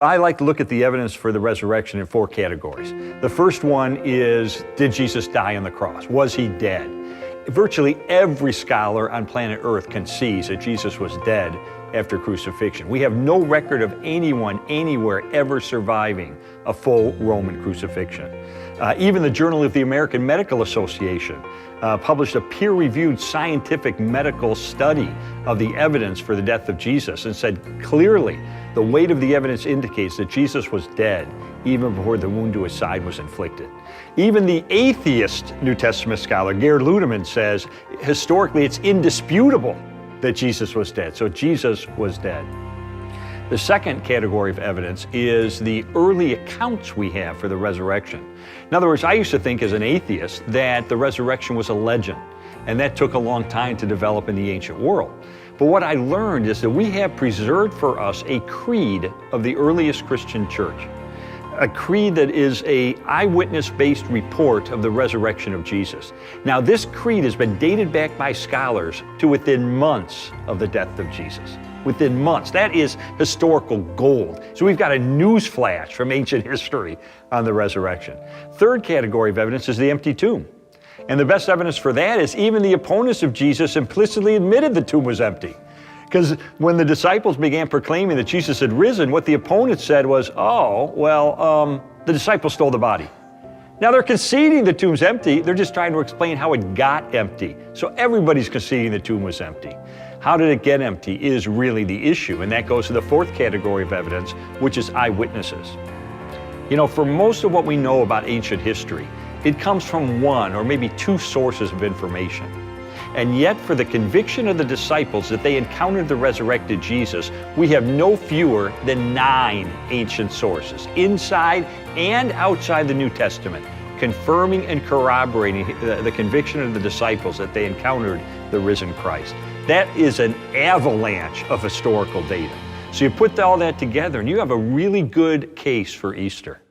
I like to look at the evidence for the resurrection in four categories. The first one is, did Jesus die on the cross? Was he dead? Virtually every scholar on planet Earth concedes that Jesus was dead after crucifixion. We have no record of anyone anywhere ever surviving a full Roman crucifixion. Even the Journal of the American Medical Association published a peer-reviewed scientific medical study of the evidence for the death of Jesus and said clearly the weight of the evidence indicates that Jesus was dead even before the wound to his side was inflicted. Even the atheist New Testament scholar Gerd Ludemann says historically it's indisputable that Jesus was dead. So Jesus was dead. The second category of evidence is the early accounts we have for the resurrection. In other words, I used to think as an atheist that the resurrection was a legend, and that took a long time to develop in the ancient world. But what I learned is that we have preserved for us a creed of the earliest Christian church, a creed that is an eyewitness-based report of the resurrection of Jesus. Now, this creed has been dated back by scholars to within months of the death of Jesus. Within months. That is historical gold. So we've got a news flash from ancient history on the resurrection. Third category of evidence is the empty tomb. And the best evidence for that is even the opponents of Jesus implicitly admitted the tomb was empty. Because when the disciples began proclaiming that Jesus had risen, what the opponents said was, the disciples stole the body. Now they're conceding the tomb's empty, they're just trying to explain how it got empty. So everybody's conceding the tomb was empty. How did it get empty is really the issue, and that goes to the fourth category of evidence, which is eyewitnesses. You know, for most of what we know about ancient history, it comes from one or maybe two sources of information. And yet, for the conviction of the disciples that they encountered the resurrected Jesus, we have no fewer than 9 ancient sources, inside and outside the New Testament, confirming and corroborating the conviction of the disciples that they encountered the risen Christ. That is an avalanche of historical data. So you put all that together and you have a really good case for Easter.